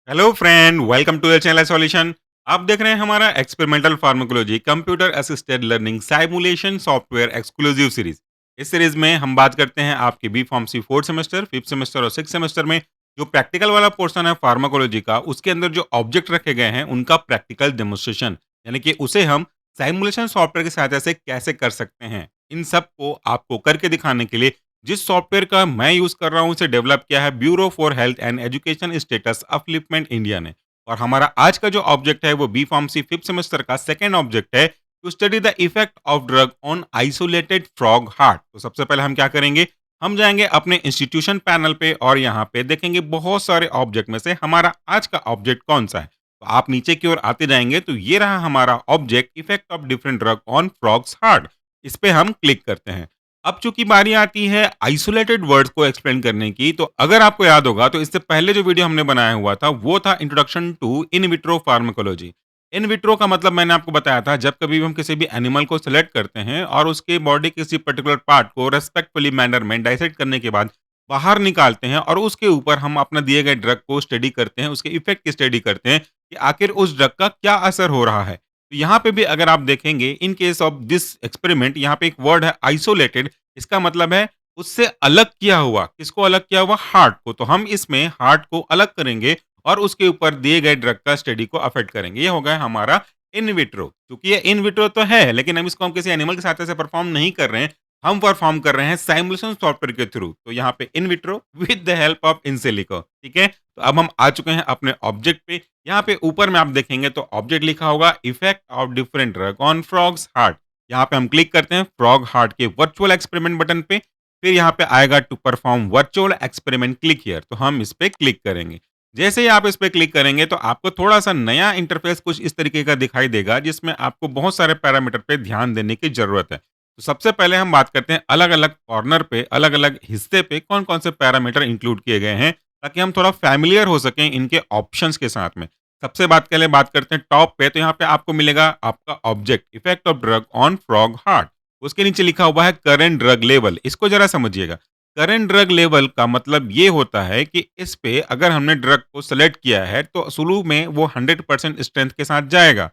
Hello friend, welcome to the channel solution. आप देख रहे हैं हमारा experimental pharmacology computer assisted learning simulation software exclusive series. इस सीरीज में हम बात करते हैं आपके B pharmacy fourth semester, fifth semester और सिक्स सेमेस्टर में जो प्रैक्टिकल वाला पोर्शन है फार्माकोलॉजी का, उसके अंदर जो ऑब्जेक्ट रखे गए हैं उनका प्रैक्टिकल डेमोन्स्ट्रेशन, यानी कि उसे हम साइमुलेशन सॉफ्टवेयर की सहायता से कैसे कर सकते हैं। इन सब को आपको करके दिखाने के लिए जिस सॉफ्टवेयर का मैं यूज कर रहा हूं उसे डेवलप किया है bureau for health and education status upliftment India ने। और हमारा आज का जो ऑब्जेक्ट है वो बी फार्मेसी फिफ्थ सेमेस्टर का सेकेंड ऑब्जेक्ट है, to study the effect of drug on isolated frog heart. तो सबसे पहले हम क्या करेंगे, हम जाएंगे अपने इंस्टीट्यूशन पैनल पे और यहाँ पे देखेंगे बहुत सारे ऑब्जेक्ट में से हमारा आज का ऑब्जेक्ट कौन सा है। तो आप नीचे की ओर आते जाएंगे तो ये रहा हमारा object, effect of different drug on frogs heart. इस पे हम क्लिक करते हैं। अब चूंकि बारी आती है आइसोलेटेड वर्ड्स को एक्सप्लेन करने की, तो अगर आपको याद होगा तो इससे पहले जो वीडियो हमने बनाया हुआ था वो था introduction to in vitro pharmacology. In vitro का मतलब मैंने आपको बताया था, जब कभी भी हम किसी भी एनिमल को सेलेक्ट करते हैं और उसके बॉडी के किसी पर्टिकुलर पार्ट को रेस्पेक्टफुली मैनर में डाइसेक्ट करने के बाद बाहर निकालते हैं और उसके ऊपर हम अपना दिए गए ड्रग को स्टडी करते हैं, उसके इफेक्ट की स्टडी करते हैं कि आखिर उस ड्रग का क्या असर हो रहा है। तो यहाँ पे भी अगर आप देखेंगे in case of this experiment, यहाँ पे एक वर्ड है आइसोलेटेड। इसका मतलब है उससे अलग किया हुआ। किसको अलग किया हुआ? हार्ट को। तो हम इसमें हार्ट को अलग करेंगे और उसके ऊपर दिए गए ड्रग का स्टडी को अफेक्ट करेंगे। ये हो गया हमारा इन विट्रो। क्योंकि ये इन विट्रो तो है, लेकिन हम इसको हम किसी एनिमल के साथ से परफॉर्म नहीं कर रहे हैं, हम परफॉर्म कर रहे हैं साइमुलेशन सॉफ्टवेयर के थ्रू। तो यहाँ पे in vitro with the help of in silico. ठीक है, तो अब हम आ चुके हैं अपने ऑब्जेक्ट पे। यहाँ पे ऊपर में आप देखेंगे तो ऑब्जेक्ट लिखा होगा effect of different drug on frogs heart. यहाँ पे हम क्लिक करते हैं फ्रॉग हार्ट के वर्चुअल एक्सपेरिमेंट बटन पे। फिर यहाँ पे आएगा to perform virtual experiment, click here. तो हम इस पे क्लिक करेंगे। जैसे ही आप इस पे क्लिक करेंगे तो आपको थोड़ा सा नया इंटरफेस कुछ इस तरीके का दिखाई देगा, जिसमें आपको बहुत सारे पैरामीटर पे ध्यान देने की जरूरत है। तो सबसे पहले हम बात करते हैं अलग अलग कॉर्नर पे, अलग अलग हिस्से पे कौन कौन से पैरामीटर इंक्लूड किए गए हैं, ताकि हम थोड़ा फैमिलियर हो सकें इनके ऑप्शंस के साथ में। सबसे बात करते हैं टॉप पे, तो यहाँ पे आपको मिलेगा आपका object effect of drug on frog heart. उसके नीचे लिखा हुआ है करेंट ड्रग लेवल। इसको जरा समझिएगा। करेंट ड्रग लेवल का मतलब ये होता है कि इस पे अगर हमने ड्रग को सेलेक्ट किया है तो शुरू में वो 100% स्ट्रेंथ के साथ जाएगा।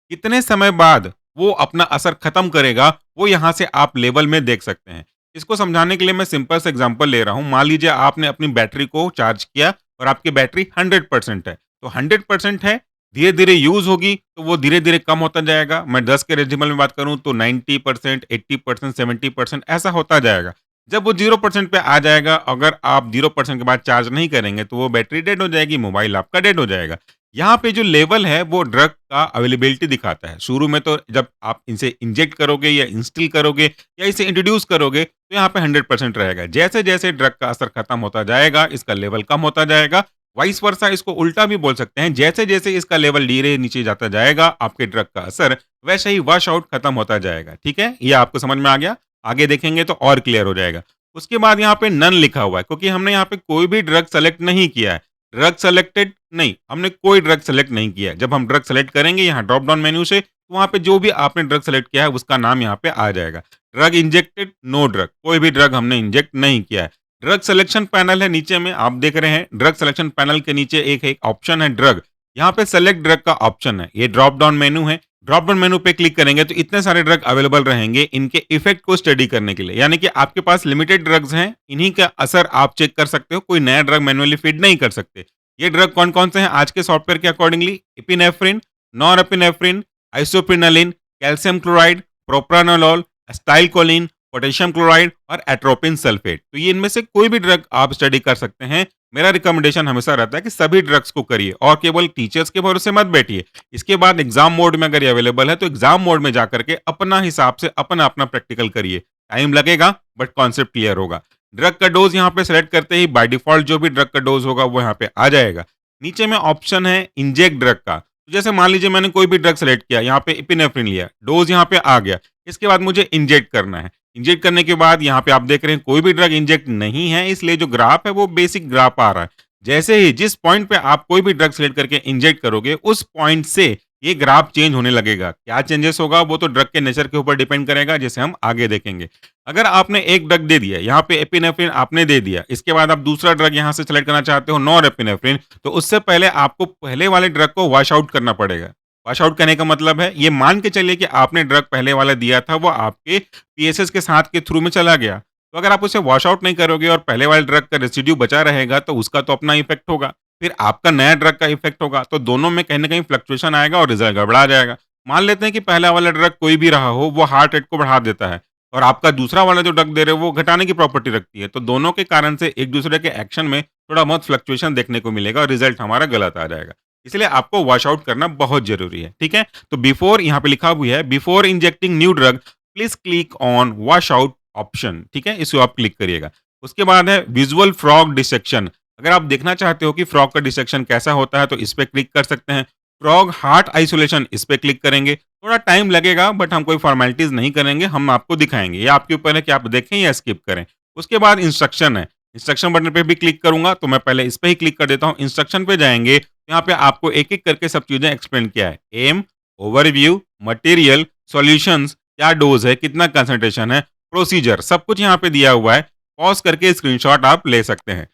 कितने समय बाद वो अपना असर खत्म करेगा, वो यहाँ से आप लेवल में देख सकते हैं। इसको समझाने के लिए मैं सिंपल सा एग्जांपल ले रहा हूँ। मान लीजिए आपने अपनी बैटरी को चार्ज किया और आपकी बैटरी 100% है। तो 100% है, धीरे-धीरे यूज़ होगी तो वो धीरे-धीरे कम होता जाएगा। मैं 10 के डेसिमल में बात करूँ तो 90%, 80%, 70% ऐसा होता जाएगा। जब वो 0% पे आ जाएगा, अगर आप 0% के बाद चार्ज नहीं करेंगे तो वो बैटरी डेड हो जाएगी, मोबाइल आपका डेड हो जाएगा। यहाँ पे जो लेवल है वो ड्रग का अवेलेबिलिटी दिखाता है। शुरू में तो जब आप इसे इंजेक्ट करोगे या इंस्टिल करोगे या इसे इंट्रोड्यूस करोगे तो यहाँ पे 100% रहेगा। जैसे-जैसे ड्रग का असर खत्म होता जाएगा, इसका लेवल कम होता जाएगा। वाइस वर्सा इसको उल्टा भी बोल सकते हैं। जैसे-जैसे इसका लेवल धीरे नीचे जाता जाएगा, आपके ड्रग का असर वैसे ही वॉश आउट खत्म होता जाएगा। ठीक है? ये आपको समझ में आ गया? आगे देखेंगे तो और क्लियर हो जाएगा। उसके बाद यहाँ पे नन लिखा हुआ है, क्योंकि हमने यहाँ पे कोई भी ड्रग सेलेक्ट नहीं किया है। ड्रग सेलेक्टेड नहीं, हमने कोई ड्रग सेलेक्ट नहीं किया है। जब हम ड्रग सेलेक्ट करेंगे यहाँ ड्रॉप डाउन मेन्यू से, तो वहाँ पे जो भी आपने ड्रग सेलेक्ट किया है उसका नाम यहाँ पे आ जाएगा। ड्रग इंजेक्टेड, नो ड्रग, कोई भी ड्रग हमने इंजेक्ट नहीं किया है। ड्रग सिलेक्शन पैनल है नीचे में, आप देख रहे हैं ड्रग सिलेक्शन पैनल के नीचे एक एक ऑप्शन है ड्रग। यहाँ पे सेलेक्ट ड्रग का ऑप्शन है। ये ड्रॉप डाउन मेनू है। ड्रॉप डाउन मेनू पे क्लिक करेंगे तो इतने सारे ड्रग अवेलेबल रहेंगे इनके इफेक्ट को स्टडी करने के लिए। यानी कि आपके पास लिमिटेड ड्रग्स हैं, इन्हीं का असर आप चेक कर सकते हो। कोई नया ड्रग मैन्युअली फीड नहीं कर सकते। ये ड्रग कौन कौन से हैं आज के सॉफ्टवेयर के accordingly? Epinephrine, norepinephrine, isoprenaline, calcium chloride, propranolol, acetylcholine, potassium chloride और एट्रोपिन सल्फेट। तो ये इनमें से कोई भी ड्रग आप स्टडी कर सकते हैं। मेरा रिकमेंडेशन हमेशा रहता है कि सभी ड्रग्स को करिए और केवल टीचर्स के भरोसे मत बैठिए। इसके बाद एग्जाम मोड में अगर ये अवेलेबल है तो एग्जाम मोड में जाकर के अपना हिसाब से अपना अपना प्रैक्टिकल करिए। टाइम लगेगा बट कॉन्सेप्ट क्लियर होगा। ड्रग का डोज यहाँ पे सेलेक्ट करते ही बाय डिफॉल्ट जो भी ड्रग का डोज होगा वो यहाँ पे आ जाएगा। नीचे में ऑप्शन है इंजेक्ट ड्रग का। तो जैसे मान लीजिए मैंने कोई भी ड्रग सेलेक्ट किया, यहाँ पे एपिनेफ्रिन लिया, डोज यहाँ पे आ गया। इसके बाद मुझे इंजेक्ट करना है। इंजेक्ट करने के बाद यहाँ पे आप देख रहे हैं कोई भी ड्रग इंजेक्ट नहीं है, इसलिए जो ग्राफ है वो बेसिक ग्राफ आ रहा है। जैसे ही जिस पॉइंट पे आप कोई भी ड्रग सेलेक्ट करके इंजेक्ट करोगे, उस पॉइंट से ये ग्राफ चेंज होने लगेगा। क्या चेंजेस होगा वो तो ड्रग के नेचर के ऊपर डिपेंड करेगा, जिसे हम आगे देखेंगे। अगर आपने एक ड्रग दे दिया, यहाँ पे एपिनेफ्रिन आपने दे दिया, इसके बाद आप दूसरा ड्रग यहाँ से सेलेक्ट करना चाहते हो नॉरएपिनेफ्रिन, तो उससे पहले आपको पहले वाले ड्रग को वॉश आउट करना पड़ेगा। वॉश आउट करने का मतलब है, ये मान के चलिए कि आपने ड्रग पहले वाला दिया था, वो आपके पीएसएस के साथ के थ्रू में चला गया। तो अगर आप उसे वॉश आउट नहीं करोगे और पहले वाले ड्रग का रेसिड्यू बचा रहेगा, तो उसका तो अपना इफेक्ट होगा। फिर आपका नया ड्रग का इफेक्ट होगा, तो दोनों में कहीं न कहीं फ्लक्चुएशन आएगा और रिजल्ट गड़बड़ा जाएगा। मान लेते हैं कि पहला वाला ड्रग कोई भी रहा हो, वो हार्ट रेट को बढ़ा देता है और आपका दूसरा वाला जो ड्रग दे रहे हो, वो घटाने की प्रॉपर्टी रखती है। तो दोनों के कारण से एक-दूसरे के एक्शन में थोड़ा बहुत फ्लक्चुएशन देखने को मिलेगा और रिजल्ट हमारा गलत आ जाएगा। इसलिए आपको वॉश आउट करना बहुत ज़रूरी है, ठीक है? तो बिफोर यहाँ पे लिखा हुआ है, before injecting new drug, please click on wash out option, ठीक है? इसको आप क्लिक करिएगा। उसके बाद है विजुअल फ्रॉग डिसेक्शन। अगर आप देखना चाहते हो कि फ्रॉग का डिसेक्शन कैसा होता है, तो इस पे क्लिक कर सकते हैं। फ्रॉग हार्ट आइसोलेशन, इस पे क्लिक करेंगे। थोड़ा टाइम लगेगा बट हम कोई फॉर्मेलिटीज़ नहीं करेंगे, हम आपको दिखाएँगे। ये आपके ऊपर है कि आप देखें या स्किप करें। उसके बाद इंस्ट्रक्शन है। इंस्ट्रक्शन बटन पे भी क्लिक करूँगा, तो मैं पहले इस पे ही क्लिक कर देता हूँ। इंस्ट्रक्शन पे जाएँगे, तो यहाँ पे आपको एक-एक करके सब चीज़ें एक्सप्लेन किया है। एम, ओवरव्यू, मटेरियल, सॉल्यूशंस, क्या डोज़ है, कितना कंसंट्रेशन है, प्रोसीजर, सब कुछ यहाँ पे दिया हुआ है। पॉज़ करके स्क्रीनशॉट आप ले सकते हैं।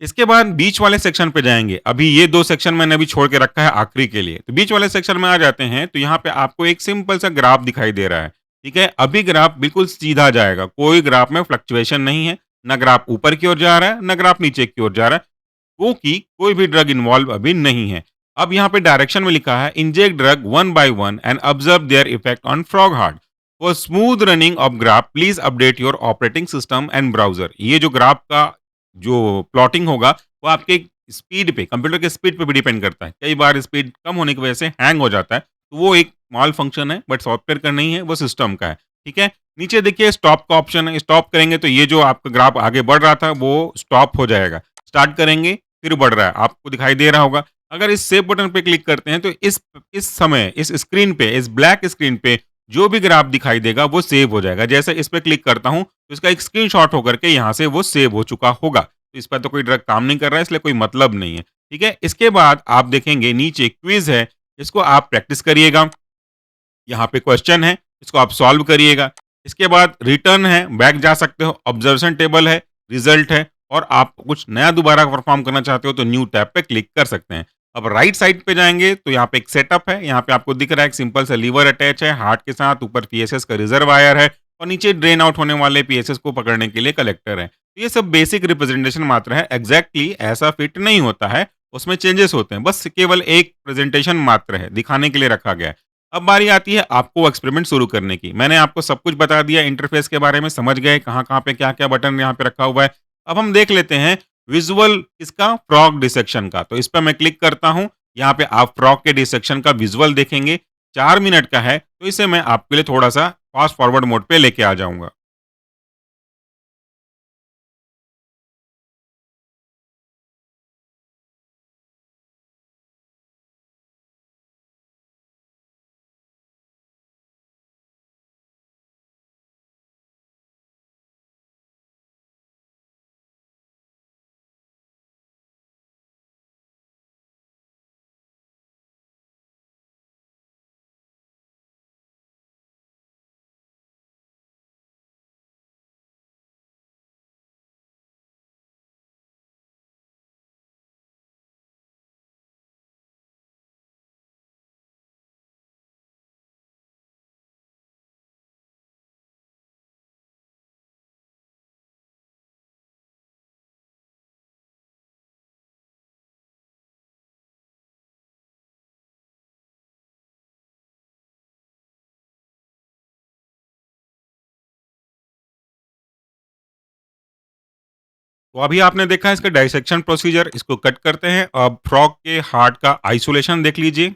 इसके बाद बीच वाले सेक्शन पे जाएँगे। अभी ये 2 सेक्शन मैंने अभी छोड़ के रखा है आखिरी के लिए। तो बीच वाले सेक्शन में आ जाते हैं, तो यहाँ पे आपको एक सिंपल सा ग्राफ दिखाई दे रहा है, ठीक है? अभी ग्राफ बिल्कुल सीधा जाएगा, कोई ग्राफ में फ्लक्चुएशन नहीं है, ना ग्राफ ऊपर की ओर जा रहा है, ना ग्राफ नीचे की ओर जा रहा है, क्योंकि कोई भी ड्रग इन्वॉल्व अभी नहीं है। अब यहाँ पे डायरेक्शन में लिखा है, inject drug one by one and observe their effect on frog heart. For smooth running of graph, please update your operating system and browser. ये जो ग्राफ का जो प्लॉटिंग होगा, वो आपके स्पीड पे, कंप्यूटर के स्पीड पे भी डिपेंड करता है। कई बार स्पीड कम होने की वजह से हैंग हो जाता है, तो वो एक माल फंक्शन है, बट सॉफ्टवेयर का नहीं है, वो सिस्टम का है, ठीक है? नीचे देखिए स्टॉप का ऑप्शन है, स्टॉप करेंगे तो ये जो आपका ग्राफ आगे बढ़ रहा था, वो स्टॉप हो जाएगा। स्टार्ट करेंगे, फिर बढ़ रहा है, आपको दिखाई दे रहा होगा। अगर इस सेव बटन पे क्लिक करते हैं, तो इस समय, इस स्क्रीन पे, इस ब्लैक स्क्रीन पे जो भी ग्राफ दिखाई देगा, वो सेव हो जाएगा। जैसे इस पे क्लिक करता हूँ, तो इसका एक स्क्रीनशॉट होकर के यहाँ से वो सेव हो चुका होगा। तो इस पर तो कोई ड्रग काम नहीं कर रहा है, इसलिए कोई मतलब नहीं है, ठीक है? इसके बाद आप देखेंगे नीचे क्विज़ है, इसको आप प्रैक्टिस करिएगा। यहाँ पे क्वेश्चन है, इसको आप सॉल्व करिएगा। इसके बाद रिटर्न है, बैक जा सकते हो, ऑब्जर्वेशन टेबल है, रिजल्ट है, और आप कुछ नया दोबारा परफॉर्म करना चाहते हो तो न्यू टैब पे क्लिक कर सकते हैं। अब राइट साइड पे जाएँगे, तो यहाँ पे एक सेटअप है, यहाँ पे आपको दिख रहा है एक सिंपल सा लीवर अटैच है हार्ट के साथ, ऊपर पीएसएस का रिजर्वायर है और नीचे ड्रेन आउट होने वाले पीएसएस को पकड़ने के लिए कलेक्टर है। तो ये सब बेसिक रिप्रेजेंटेशन मात्र है, एग्ज़ैक्टली ऐसा फिट नहीं होता है, उसमें चेंजेस होते हैं, बस केवल एक प्रेजेंटेशन मात्र है, दिखाने के लिए रखा गया है। अब बारी आती है आपको एक्सपेरिमेंट शुरू करने की। मैंने आपको सब कुछ बता दिया, इंटरफ़ेस के बारे में समझ गए, कहाँ-कहाँ पे क्या-क्या बटन यहाँ पे रखा हुआ है। अब हम देख लेते हैं विज़ुअल इसका फ्रॉग डिसेक्शन का। तो इस पे मैं क्लिक करता हूँ, यहाँ पे आप फ्रॉग के डिसेक्शन का विज़ुअल देखेंगे। 4 मिनट का है, तो इसे मैं आपके लिए थोड़ा-सा फ़ास्ट फॉरवर्ड मोड पे लेके आ जाऊँगा। तो अभी आपने देखा इसका डाइसेक्शन प्रोसीजर, इसको कट करते हैं। अब फ्रॉग के हार्ट का आइसोलेशन देख लीजिए।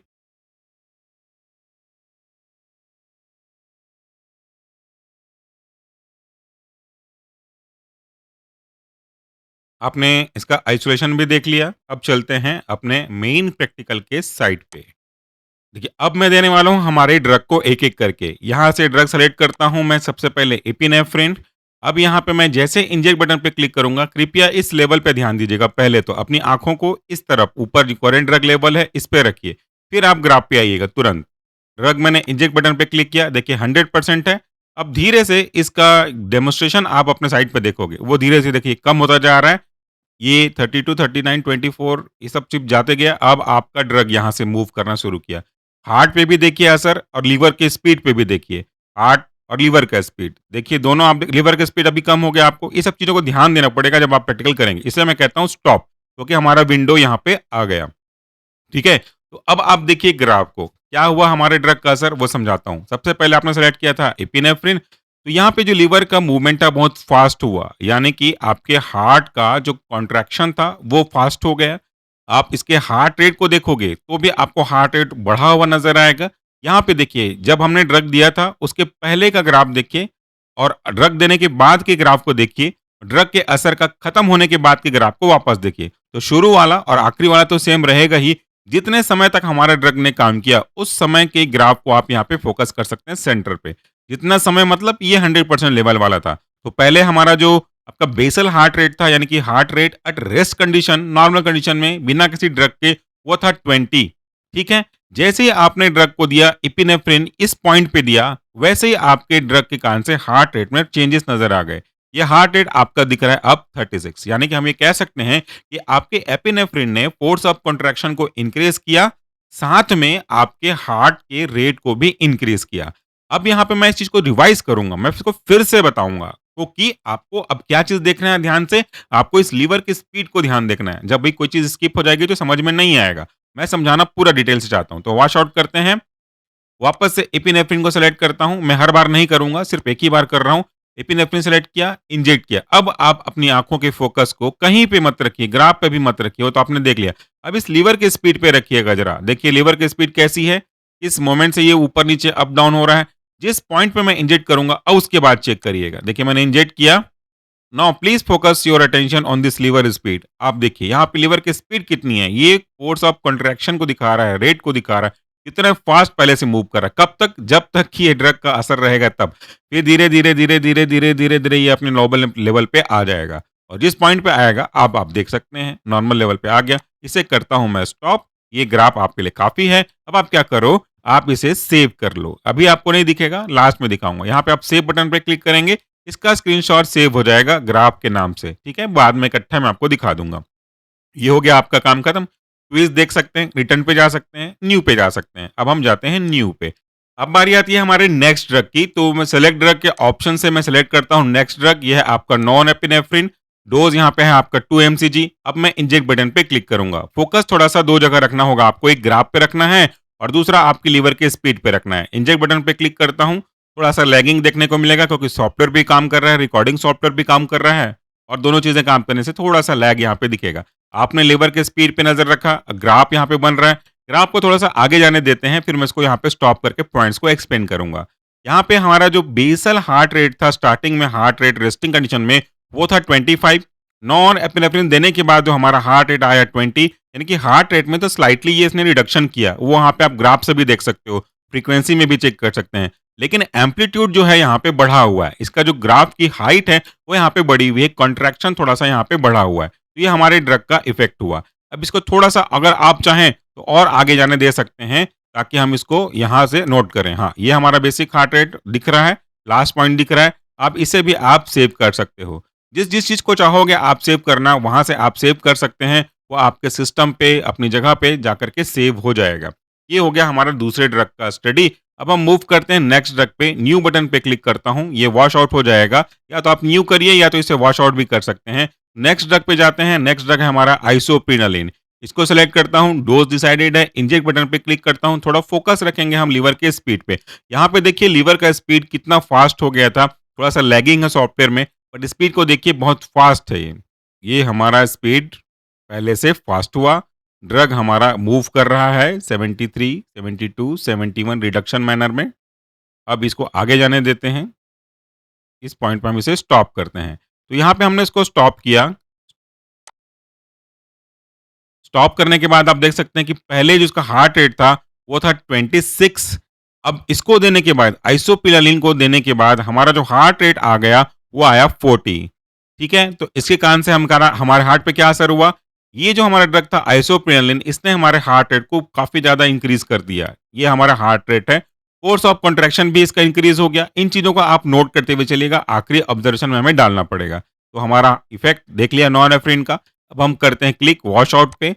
आपने इसका आइसोलेशन भी देख लिया। अब चलते हैं अपने मेन प्रैक्टिकल के साइड पे। देखिए, अब मैं देने वाला हूँ हमारे ड्रग को एक-एक करके। यहाँ से ड्रग सेलेक्ट करता हूँ मैं सबसे पहले एपिनेफ्रिन। अब यहाँ पे मैं जैसे इंजेक्ट बटन पे क्लिक करूँगा, कृपया इस लेवल पे ध्यान दीजिएगा। पहले तो अपनी आँखों को इस तरफ ऊपर जो करंट ड्रग लेवल है, इस पे रखिए। फिर आप ग्राफ पे आइएगा तुरंत। ड्रग मैंने इंजेक्ट बटन पे क्लिक किया, देखिए 100% है। अब धीरे से इसका डेमोंस्ट्रेशन आप अपने साइट पे देखोगे, वो धीरे से देखिए कम होता जा रहा है। ये 32, 39, 24 ये सब चिप जाते गया, अब आपका ड्रग यहाँ से मूव करना शुरू किया। हार्ट पे भी देखिए असर और लीवर के स्पीड पे भी देखिए। हार्ट और लीवर का स्पीड, देखिए दोनों आप लीवर का स्पीड अभी कम हो गया आपको। ये सब चीज़ों को ध्यान देना पड़ेगा जब आप प्रैक्टिकल करेंगे। इसलिए मैं कहता हूँ स्टॉप, क्योंकि हमारा विंडो यहाँ पे आ गया। ठीक है? तो अब आप देखिए ग्राफ को, क्या हुआ हमारे ड्रग का असर वो समझाता हूँ। सबसे पहले आपने सेलेक्ट किया था एपिनेफ्रिन, तो यहाँ पे जो लीवर का मूवमेंट है बहुत फास्ट हुआ, यानी कि आपके हार्ट का जो कॉन्ट्रैक्शन था वो फास्ट हो गया। आप इसके हार्ट रेट को देखोगे तो भी आपको हार्ट रेट बढ़ा हुआ नजर आएगा। यहाँ पे देखिए जब हमने ड्रग दिया था उसके पहले का ग्राफ देखिए और ड्रग देने के बाद के ग्राफ को देखिए। ड्रग के असर का खत्म होने के बाद के ग्राफ को वापस देखिए, तो शुरू वाला और आखिरी वाला तो सेम रहेगा ही। जितने समय तक हमारे ड्रग ने काम किया उस समय के ग्राफ को आप यहाँ पे फोकस कर सकते हैं सेंटर पे। जितना समय मतलब ये 100% लेवल वाला था। तो पहले हमारा जो आपका बेसल हार्ट रेट था, यानी कि heart rate at rest condition, normal condition में बिना किसी ड्रग के, वो था 20। ठीक है? जैसे ही आपने ड्रग को दिया इपिनेफ्रिन, इस पॉइंट पे दिया, वैसे ही आपके ड्रग के कारण से हार्ट रेट में चेंजेस नजर आ गए। ये हार्ट रेट आपका दिख रहा है अब 36, यानी कि हम ये कह सकते हैं कि आपके एपिनेफ्रिन ने फोर्स ऑफ कॉन्ट्रैक्शन को इंक्रीज किया, साथ में आपके हार्ट के रेट को भी इंक्रीज किया। अब यहाँ पे मैं इस चीज को रिवाइज करूंगा, मैं इसको फिर से बताऊंगा, क्योंकि आपको अब क्या चीज देखना है ध्यान से, आपको इस लीवर की स्पीड को ध्यान देखना है। जब भी कोई चीज स्किप हो जाएगी तो समझ में नहीं आएगा। मैं समझाना पूरा डिटेल से चाहता हूं, तो वॉश आउट करते हैं। वापस से एपिनेफ्रिन को सेलेक्ट करता हूं, मैं हर बार नहीं करूंगा, सिर्फ एक ही बार कर रहा हूं। एपिनेफ्रिन सेलेक्ट किया, इंजेक्ट किया। अब आप अपनी आंखों के फोकस को कहीं पे मत रखिए, ग्राफ पे भी मत रखिए, वो तो आपने देख लिया। अब इस लीवर के स्पीड पे रखिएगा जरा, देखिए लीवर की स्पीड कैसी है, इस मोमेंट से ये ऊपर नीचे अप डाउन हो रहा है। जिस पॉइंट पे मैं इंजेक्ट करूंगा अब उसके बाद चेक करिएगा। देखिए मैंने इंजेक्ट किया, now please focus your attention on this liver speed. आप देखिए यहाँ पे लीवर की स्पीड कितनी है, ये फोर्स ऑफ कॉन्ट्रैक्शन को दिखा रहा है, रेट को दिखा रहा है, कितना फास्ट पहले से मूव कर रहा है। कब तक? जब तक कि ये ड्रग का असर रहेगा तब। फिर धीरे धीरे धीरे धीरे धीरे धीरे धीरे ये अपने नॉर्मल लेवल पे आ जाएगा, और जिस पॉइंट पे आएगा आप देख सकते हैं नॉर्मल लेवल पे आ गया। इसे करता हूं मैं स्टॉप। ये ग्राफ आपके लिए काफी है। अब आप क्या करो, आप इसे सेव कर लो। अभी आपको नहीं दिखेगा, लास्ट में दिखाऊंगा। यहाँ पे आप सेव बटन पे क्लिक करेंगे, इसका स्क्रीनशॉट सेव हो जाएगा ग्राफ के नाम से। ठीक है? बाद में इकट्ठा मैं आपको दिखा दूंगा। ये हो गया आपका काम खत्म। क्विज देख सकते हैं, रिटर्न पे जा सकते हैं, न्यू पे जा सकते हैं। अब हम जाते हैं न्यू पे। अब बारी आती है हमारे नेक्स्ट ड्रग की, तो मैं सेलेक्ट ड्रग के ऑप्शन से मैं सेलेक्ट करता हूं नेक्स्ट ड्रग। ये है आपका नॉन एपिनेफ्रिन। डोज यहाँ पे है आपका 2 mcg। अब मैं इंजेक्ट बटन पे क्लिक करूंगा। फोकस थोड़ा सा दो जगह रखना होगा आपको, एक ग्राफ पे रखना है और दूसरा आपकी लीवर के स्पीड पे रखना है। इंजेक्ट बटन पे क्लिक करता हूँ, थोड़ा सा लैगिंग देखने को मिलेगा क्योंकि सॉफ्टवेयर भी काम कर रहा है, रिकॉर्डिंग सॉफ्टवेयर भी काम कर रहा है, और दोनों चीजें काम करने से थोड़ा सा लैग यहाँ पे दिखेगा। आपने लीवर के स्पीड पे नजर रखा, ग्राफ यहाँ पे बन रहा है। ग्राफ को थोड़ा सा आगे जाने देते हैं, फिर मैं इसको यहाँ पे स्टॉप करके पॉइंट्स को एक्सप्लेन करूंगा। यहाँ पे हमारा जो बेसल हार्ट रेट था स्टार्टिंग में, हार्ट रेट रेस्टिंग कंडीशन में, वो था 25। नॉन एपिनेफ्रिन देने के बाद जो हमारा हार्ट रेट आया 20, यानी कि हार्ट रेट में तो स्लाइटली ये इसने रिडक्शन किया, वो वहाँ पे आप ग्राफ से भी देख सकते हो, फ्रीक्वेंसी में भी चेक कर सकते हैं। लेकिन एम्पलीट्यूड जो है यहाँ पे बढ़ा हुआ है, इसका जो ग्राफ की हाइट है वो यहाँ पे बढ़ी हुई है, कॉन्ट्रैक्शन थोड़ा सा यहाँ पे बढ़ा हुआ है। तो ये हमारे ड्रग का इफेक्ट हुआ। अब इसको थोड़ा सा अगर आप चाहें तो और आगे जाने दे सकते हैं, ताकि हम इसको यहाँ से नोट करें। हाँ, ये हमारा बेसिक हार्ट रेट दिख रहा है, लास्ट पॉइंट दिख रहा है। अब इसे भी आप सेव कर सकते हो। जिस जिस चीज को चाहोगे आप सेव करना, वहां से आप सेव कर सकते हैं। वो आपके सिस्टम पे अपनी जगह पे जाकर के सेव हो जाएगा। ये हो गया हमारा दूसरे ड्रग का स्टडी। अब हम मूव करते हैं नेक्स्ट ड्रग पे। न्यू बटन पे क्लिक करता हूं, ये वॉश आउट हो जाएगा। या तो आप न्यू करिए या तो इसे वॉश आउट भी कर सकते हैं। नेक्स्ट ड्रग पे जाते हैं। नेक्स्ट ड्रग है हमारा आइसोप्रिनालिन। इसको सेलेक्ट करता हूं, डोज डिसाइडेड है, इंजेक्ट बटन पे क्लिक करता हूं। थोड़ा फोकस रखेंगे हम लीवर के स्पीड पे। यहाँ पे देखिए लीवर का स्पीड कितना फास्ट हो गया था, थोड़ा सा लैगिंग है सॉफ्टवेयर में, बट स्पीड को देखिए बहुत फास्ट है ये हमारा स्पीड पहले से फास्ट हुआ। ड्रग हमारा मूव कर रहा है 73, 72, 71 रिडक्शन मैनर में। अब इसको आगे जाने देते हैं। इस पॉइंट पे हम इसे स्टॉप करते हैं। तो यहाँ पे हमने इसको स्टॉप किया। स्टॉप करने के बाद आप देख सकते हैं कि पहले जो इसका हार्ट रेट था वो था 26। अब इसको देने के बाद, आइसोपिलालिन को देने के बाद, हमारा जो हार्ट रेट आ गया वो आया 40। ठीक है? तो इसके कारण से हमारे हार्ट पे क्या असर हुआ, ये जो हमारा ड्रग था आइसोप्रेनालिन, इसने हमारे हार्ट रेट को काफ़ी ज़्यादा इंक्रीज़ कर दिया। ये हमारा हार्ट रेट है। फ़ोर्स ऑफ कंट्रैक्शन भी इसका इंक्रीज़ हो गया। इन चीज़ों को आप नोट करते हुए चलिएगा, आखिरी ऑब्जर्वेशन में हमें डालना पड़ेगा। तो हमारा इफ़ेक्ट देख लिया नॉरएफ्रिन का। अब हम करते हैं क्लिक वॉश आउट पे।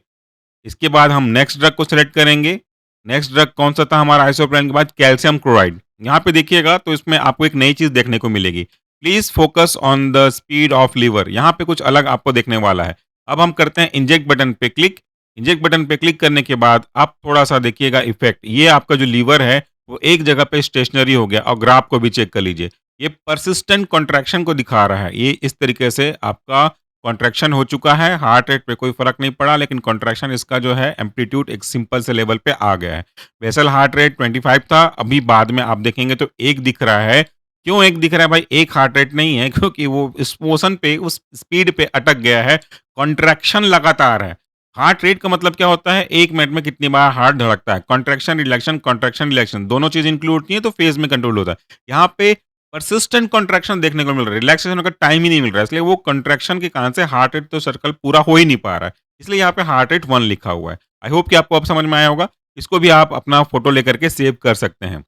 इसके बाद हम नेक्स्ट ड्रग को सेलेक्ट करेंगे। नेक्स्ट ड्रग कौन-सा था हमारा आइसोप्रेनालिन के बाद कैल्शियम क्लोराइड। यहाँ पे देखिएगा तो इसमें आपको एक नई चीज़ देखने को मिलेगी। Please focus on the speed of liver, यहाँ पे कुछ अलग आपको देखने वाला है। अब हम करते हैं इंजेक्ट बटन पे क्लिक। इंजेक्ट बटन पे क्लिक करने के बाद आप थोड़ा-सा देखिएगा इफ़ेक्ट। ये आपका जो लीवर है वो एक जगह पे स्टेशनरी हो गया और ग्राफ को भी चेक कर लीजिए। ये पर्सिस्टेंट कॉन्ट्रैक्शन को दिखा रहा है। ये इस तरीके से आपका कॉन्ट्रैक्शन हो चुका है, हार्ट रेट पे कोई फ़र्क नहीं पड़ा, लेकिन कॉन्ट्रैक्शन इसका जो है एम्पलीट्यूड एक सिंपल से लेवल पे आ गया है। बेसल हार्ट रेट 25 था, अभी बाद में आप देखेंगे तो 1 दिख रहा है। क्यों 1 दिख रहा है भाई? 1 हार्ट रेट नहीं है, क्योंकि वो इस मोशन पे, उस स्पीड पे अटक गया है, कॉन्ट्रैक्शन लगातार है। हार्ट रेट का मतलब क्या होता है? 1 मिनट में कितनी बार हार्ट धड़कता है। कॉन्ट्रैक्शन, रिलैक्शन दोनों चीज़ इंक्लूड होती हैं तो फेज़ में कंट्रोल होता है। यहाँ पे परसिस्टेंट कॉन्ट्रैक्शन देखने को मिल रहा है, रिलैक्सेशन का टाइम ही नहीं मिल रहा है, इसलिए वो कॉन्ट्रैक्शन के कारण से हार्ट रेट तो सर्कल पूरा हो ही नहीं पा रहा है, इसलिए यहाँ पे हार्ट रेट 1 लिखा हुआ है। आई होप कि आपको अब समझ में आया होगा। इसको भी आप अपना फोटो लेकर के सेव कर सकते हैं।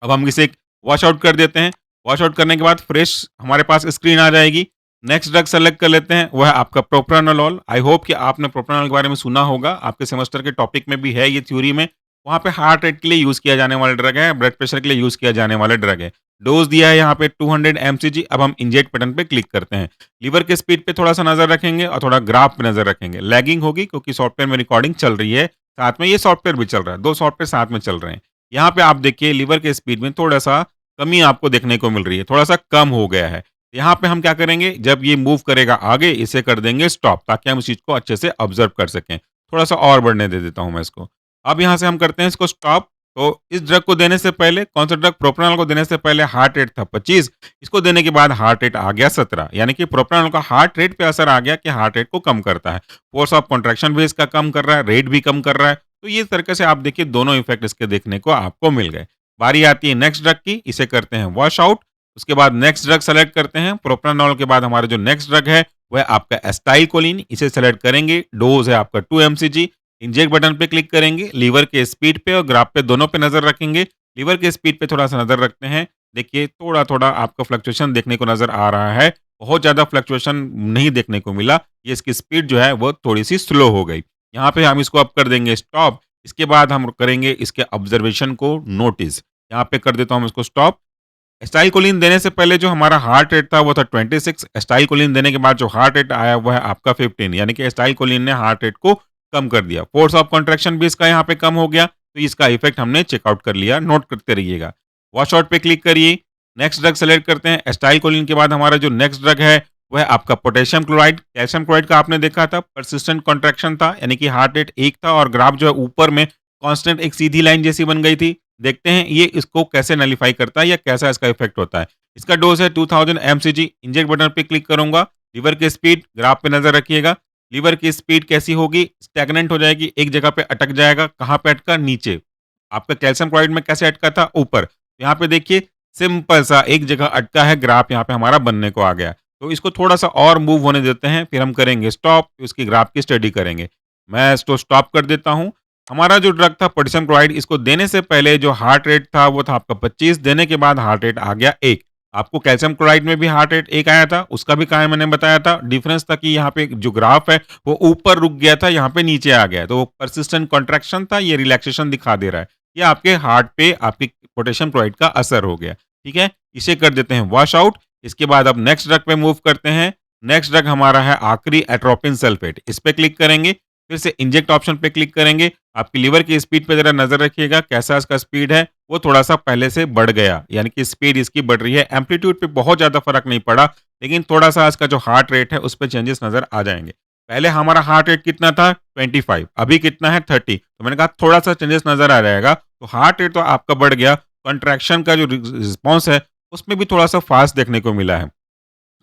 अब हम इसे वॉश आउट कर देते हैं। वॉश आउट करने के बाद फ्रेश हमारे पास स्क्रीन आ जाएगी। नेक्स्ट ड्रग सेलेक्ट कर लेते हैं, वह है आपका प्रोप्रानोलोल। आई होप कि आपने प्रोप्रानोल के बारे में सुना होगा, आपके सेमेस्टर के टॉपिक में भी है ये थ्योरी में। वहाँ पे हार्ट रेट के लिए यूज़ किया जाने वाला ड्रग है, ब्लड प्रेशर के लिए यूज़ किया जाने वाला ड्रग है। डोज़ दिया है यहाँ पे 200 एमसीजी। अब हम इंजेक्ट बटन पे क्लिक करते हैं। लीवर के स्पीड पे थोड़ा-सा नज़र रखेंगे और थोड़ा ग्राफ पे नज़र रखेंगे। लैगिंग होगी क्योंकि सॉफ्टवेयर में रिकॉर्डिंग चल रही है, साथ में ये सॉफ्टवेयर भी चल रहा है, 2 सॉफ्टवेयर साथ में चल रहे हैं। यहाँ पे आप देखिए लीवर के स्पीड में थोड़ा-सा कमी आपको देखने को मिल रही है, थोड़ा-सा कम हो गया है। यहाँ पे हम क्या करेंगे, जब ये मूव करेगा आगे, इसे कर देंगे स्टॉप, ताकि हम इस चीज़ को अच्छे से ऑब्ज़र्व कर सकें। थोड़ा-सा और बढ़ने दे देता हूँ मैं इसको। अब यहाँ से हम करते हैं इसको स्टॉप। तो इस ड्रग को देने से पहले, कौन सा ड्रग, प्रोप्रानोल को देने से पहले हार्ट रेट था 25, इसको देने के बाद हार्ट रेट आ गया 17, यानी कि प्रोप्रानोल का हार्ट रेट पे असर आ गया कि हार्ट रेट को कम करता है। फ़ोर्स ऑफ कंट्रैक्शन भी इसका कम कर रहा है, रेट भी कम कर रहा है। तो ये तरीके से आप देखिए दोनों इफ़ेक्ट इसके देखने को आपको मिल गए। बारी आती है नेक्स्ट ड्रग की, इसे करते हैं वॉश आउट। उसके बाद नेक्स्ट ड्रग सेलेक्ट करते हैं। प्रोप्रानोल के बाद हमारा जो नेक्स्ट ड्रग है, वह आपका एस्टाइलकोलिन, इसे सेलेक्ट करेंगे। डोज़ है आपका 2 एमसीजी। इंजेक्ट बटन पे क्लिक करेंगे, लीवर के स्पीड पे और ग्राफ पे दोनों पे नज़र रखेंगे। लीवर के स्पीड पे थोड़ा-सा नज़र रखते हैं। देखिए थोड़ा-थोड़ा आपको फ्लक्चुएशन देखने को नज़र आ रहा है। बहुत ज़्यादा फ्लक्चुएशन नहीं देखने को मिला। ये इसकी स्पीड जो है वो थोड़ी-सी स्लो हो गई। यहाँ पे हम इसको अब कर देंगे स्टॉप। इसके बाद हम करेंगे इसके ऑब्जर्वेशन को नोटिस। यहाँ पे कर देता हूँ इसको स्टॉप। एस्टाइलकोलिन देने से पहले जो हमारा हार्ट रेट था वो था 26। एस्टाइलकोलिन देने के बाद जो हार्ट रेट आया वो है आपका 15, यानी कि एस्टाइलकोलिन ने हार्ट रेट को कम कर दिया। फोर्स ऑफ कंट्रैक्शन भी इसका यहाँ पे कम हो गया, तो इसका इफेक्ट हमने चेकआउट कर लिया। नोट करते रहिएगा। वॉश आउट पे क्लिक करिए। नेक्स्ट ड्रग सेलेक्ट करते हैं। एस्टाइलकोलिन के बाद हमारा जो नेक्स्ट ड्रग है वह आपका पोटेशियम क्लोराइड। कैल्शियम क्लोराइड का आपने देखा था परसिस्टेंट कॉन्ट्रैक्शन था, यानी कि हार्ट रेट 1 था और ग्राफ जो है ऊपर में कांस्टेंट एक सीधी लाइन जैसी बन गई थी। देखते हैं ये इसको कैसे नलिफाई करता है या कैसा इसका इफेक्ट होता है। इसका डोज है 2000 एमसीजी। इंजेक्ट बटन पे क्लिक करूंगा। लीवर की स्पीड, ग्राफ पे नजर रखिएगा। लीवर की स्पीड कैसी होगी? स्टैग्नेंट हो जाएगी, एक जगह पे अटक जाएगा। कहाँ पे अटका? नीचे। आपका कैल्शियम क्लोराइड में कैसे अटका था? ऊपर। यहाँ पे देखिए सिंपल सा एक जगह अटका है, ग्राफ यहाँ पे हमारा बनने को आ गया। तो इसको थोड़ा सा और मूव होने देते हैं, फिर हम करेंगे स्टॉप, उसकी ग्राफ की स्टडी करेंगे। मैं इसको स्टॉप कर देता हूँ। हमारा जो ड्रग था पोटेशियम क्लोराइड, इसको देने से पहले जो हार्ट रेट था वो था आपका 25, देने के बाद हार्ट रेट आ गया 1। आपको कैल्शियम क्लोराइड में भी हार्ट रेट 1 आया था, उसका भी कहा मैंने बताया था। डिफरेंस था कि यहाँ पे जो ग्राफ है वो ऊपर रुक गया था, यहाँ पे नीचे आ गया है। तो वो परसिस्टेंट कॉन्ट्रैक्शन था, ये रिलैक्सेशन दिखा दे रहा है। ये आपके हार्ट पे आपके पोटेशियम क्लोराइड का असर हो गया। ठीक है, इसे कर देते हैं वॉश आउट। इसके बाद अब नेक्स्ट ड्रग पे मूव करते हैं। नेक्स्ट ड्रग हमारा है आखिरी एट्रोपिन सल्फेट। इस पे क्लिक करेंगे, फिर से इंजेक्ट ऑप्शन पे क्लिक करेंगे। आपकी लीवर की स्पीड पे जरा नजर रखिएगा, कैसा इसका स्पीड है। वो थोड़ा-सा पहले से बढ़ गया, यानी कि स्पीड इसकी बढ़ रही है। एम्पलीट्यूड पे बहुत ज़्यादा फ़र्क नहीं पड़ा, लेकिन थोड़ा-सा इसका जो हार्ट रेट है, उस पे चेंजेस नज़र आ जाएँगे। पहले हमारा हार्ट रेट कितना था? 25, अभी कितना है? 30। तो मैंने कहा थोड़ा-सा चेंजेस नज़र आ जाएगा। तो हार्ट रेट तो आपका बढ़ गया, कंट्रैक्शन का जो रिस्पॉन्स है, उसमें भी थोड़ा-सा फ़ास्ट देखने को मिला है।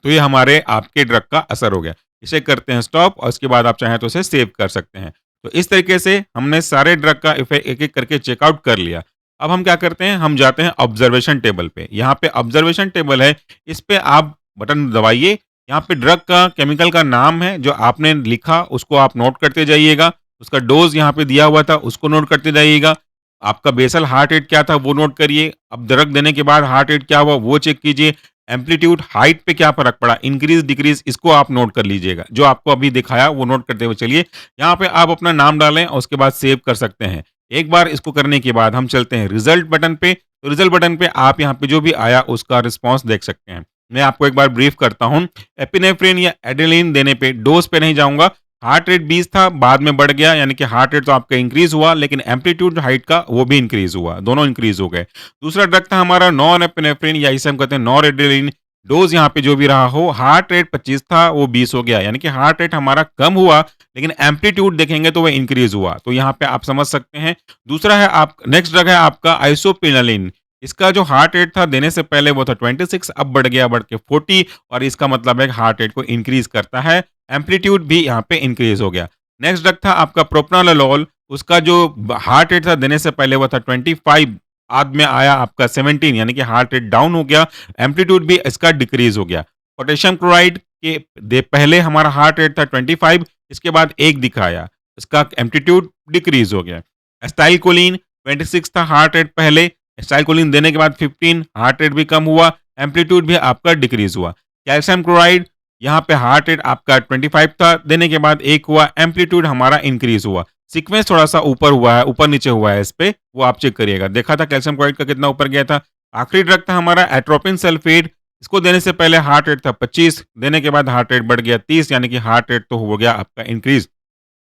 तो ये हमारे आपके ड्रग का असर हो गया। इसे करते हैं स्टॉप और उसके बाद आप चाहें तो इसे सेव कर सकते हैं। तो इस तरीके से हमने सारे ड्रग का एक-एक करके चेकआउट कर लिया। अब हम क्या करते हैं, हम जाते हैं ऑब्जर्वेशन टेबल पे। यहाँ पे ऑब्जर्वेशन टेबल है, इस पे आप बटन दबाइए। यहाँ पे ड्रग का केमिकल का नाम है, जो आपने लिखा उसको आप नोट करते जाइएगा। उसका डोज़ यहाँ पे दिया हुआ था, उसको नोट करते जाइएगा। आपका बेसल हार्ट रेट क्या था, वो नोट करिए। अब ड्रग देने के बाद हार्ट रेट क्या हुआ, वो चेक कीजिए। एम्पलीट्यूड, हाइट पे क्या फ़र्क पड़ा, इंक्रीज़, डिक्रीज़, इसको आप नोट कर लीजिएगा। जो आपको अभी दिखाया, वो नोट करते हुए चलिए। यहाँ पे आप अपना नाम डालें और उसके बाद सेव कर सकते हैं। एक बार इसको करने के बाद हम चलते हैं रिज़ल्ट बटन पे। तो रिज़ल्ट बटन पे आप यहाँ पे जो भी आया, उसका रिस्पॉन्स देख सकते हैं। मैं आपको एक बार ब्रीफ करता हूँ। एपिनेफ्रिन या एड्रेनालिन देने पे डोज़ पे नहीं जाऊँगा। हार्ट रेट 20 था, बाद में बढ़ गया, यानी कि हार्ट रेट तो आपका इंक्रीज़ हुआ, लेकिन एम्पलीट्यूड हाइट का वो भी इंक्रीज़ हुआ, दोनों इंक्रीज़ हो गए। दूसरा ड्रग था हमारा नॉन एपिनेफ्रिन, या इसे हम कहते हैं नॉरएड्रेनालिन। डोज़ यहाँ पे जो भी रहा हो, हार्ट रेट 25 था, वो 20 हो गया, यानी कि हार्ट रेट हमारा कम हुआ, लेकिन एम्पलीट्यूड देखेंगे तो वो इंक्रीज़ हुआ। तो यहाँ पे आप समझ सकते हैं। दूसरा है आप नेक्स्ट ड्रग है आपका आइसोप्रिनालिन। इसका जो हार्ट रेट था देने से पहले वो था 26, अब बढ़ गया, बढ़ के 40, और इसका मतलब है कि हार्ट रेट को इंक्रीज़ करता है। एम्पलीट्यूड भी यहाँ पे इंक्रीज़ हो गया। नेक्स्ट ड्रग था आपका प्रोप्रानोलोल। उसका जो हार्ट रेट था देने से पहले वो था 25, बाद में आया आपका 17, यानी कि हार्ट रेट डाउन हो गया। एम्पलीट्यूड भी इसका डिक्रीज़ हो गया। पोटेशियम क्लोराइड के पहले हमारा हार्ट रेट था 25, इसके बाद 1 दिखाया, इसका एम्पलीट्यूड डिक्रीज़ हो गया। एसिटाइलकोलिन 26 था हार्ट रेट पहले, एसिटाइलकोलिन देने के बाद 15, हार्ट रेट भी कम हुआ, एम्पलीट्यूड भी आपका डिक्रीज़ हुआ। कैल्शियम क्लोराइड, यहाँ पे हार्ट रेट आपका 25 था, देने के बाद 1 हुआ, एम्पलीट्यूड हमारा इंक्रीज़ हुआ। सीक्वेंस थोड़ा-सा ऊपर हुआ है, ऊपर-नीचे हुआ है इस पे, वो आप चेक करिएगा। देखा था कैल्शियम क्लोराइड का कितना ऊपर गया था। आखिरी ड्रग था हमारा एट्रोपिन सल्फेट। इसको देने से पहले हार्ट रेट था 25, देने के बाद हार्ट रेट बढ़ गया 30, यानी कि हार्ट रेट तो हो गया आपका इंक्रीज़।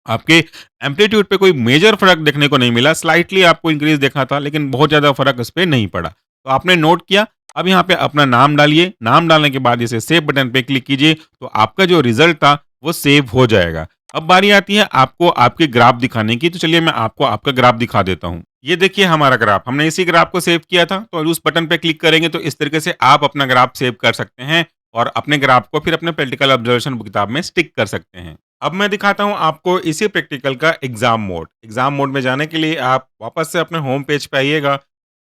आपके एम्पलीट्यूड पे कोई मेजर फ़र्क देखने को नहीं मिला, स्लाइटली आपको इंक्रीज़ देखा था, लेकिन बहुत ज़्यादा फ़र्क इस पे नहीं पड़ा। तो आपने नोट किया। अब यहाँ पे अपना नाम डालिए, नाम डालने के बाद इसे सेव बटन पे क्लिक कीजिए, तो आपका जो रिज़ल्ट था, वो सेव हो जाएगा। अब बारी आती है आपको आपके ग्राफ दिखाने की, तो चलिए मैं आपको आपका ग्राफ दिखा देता हूँ। ये देखिए हमारा ग्राफ, हमने इसी ग्राफ को सेव किया था, तो उस बटन पे क्लिक करेंगे तो इस तरीके से आप अपना ग्राफ सेव कर सकते हैं और अपने ग्राफ को फिर अपने प्रैक्टिकल ऑब्जर्वेशन किताब में स्टिक कर सकते हैं। अब मैं दिखाता हूँ आपको इसी प्रैक्टिकल का एग्जाम मोड। एग्जाम मोड में जाने के लिए आप वापस से अपने होम पेज पे आइएगा,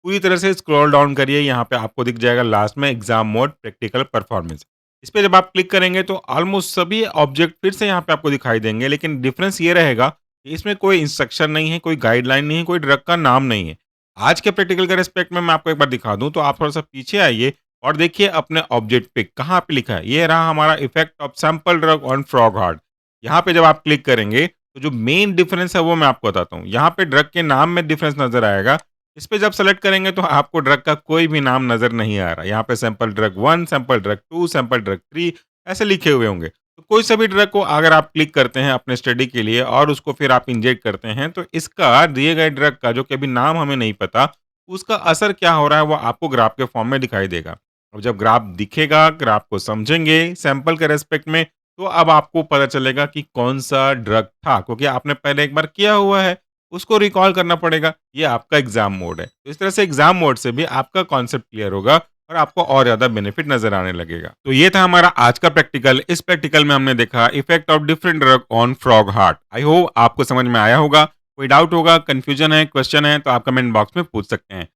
पूरी तरह से स्क्रॉल डाउन करिए, यहाँ पे आपको दिख जाएगा लास्ट में एग्जाम मोड प्रैक्टिकल परफॉर्मेंस। इस पे जब आप क्लिक करेंगे तो ऑलमोस्ट सभी ऑब्जेक्ट फिर से यहाँ पे आपको दिखाई देंगे, लेकिन डिफरेंस ये रहेगा कि इसमें कोई इंस्ट्रक्शन नहीं है, कोई गाइडलाइन नहीं है, कोई ड्रग का नाम नहीं है। आज के प्रैक्टिकल के रिस्पेक्ट में मैं आपको एक बार दिखा दूं, तो आप थोड़ा सा पीछे आइए और देखिए अपने ऑब्जेक्ट पे कहाँ पे लिखा है। ये रहा हमारा effect of sample drug on frog heart. यहाँ पे जब आप क्लिक करेंगे तो जो मेन डिफरेंस है वो मैं आपको बताता हूँ। यहाँ पे ड्रग के नाम में डिफरेंस नजर आएगा। इस पे जब सेलेक्ट करेंगे तो आपको ड्रग का कोई भी नाम नजर नहीं आ रहा। यहाँ पे sample drug 1, sample drug 2, sample drug 3 ऐसे लिखे हुए होंगे। तो कोई सा भी ड्रग को अगर आप क्लिक करते हैं अपने स्टडी के लिए और उसको फिर आप इंजेक्ट करते हैं, तो इसका दिए गए ड्रग का जो कि अभी नाम हमें नहीं पता, उसका असर क्या हो रहा है वो आपको ग्राफ के फॉर्म में दिखाई देगा। अब जब ग्राफ दिखेगा, ग्राफ को समझेंगे सैंपल के रेस्पेक्ट में, तो अब आपको पता चलेगा कि कौन-सा ड्रग था, क्योंकि आपने पहले एक बार किया हुआ है, उसको रिकॉल करना पड़ेगा। ये आपका एग्ज़ाम मोड है। तो इस तरह से एग्ज़ाम मोड से भी आपका कॉन्सेप्ट क्लियर होगा और आपको और ज़्यादा बेनिफिट नज़र आने लगेगा। तो ये था हमारा आज का प्रैक्टिकल। इस प्रैक्टिकल में हमने देखा effect of different drug on frog heart. I hope आपको समझ में आया होगा। कोई डाउट होगा, कन्फ्यूजन है, क्वेश्चन है, तो आप कमेंट बॉक्स में पूछ सकते हैं।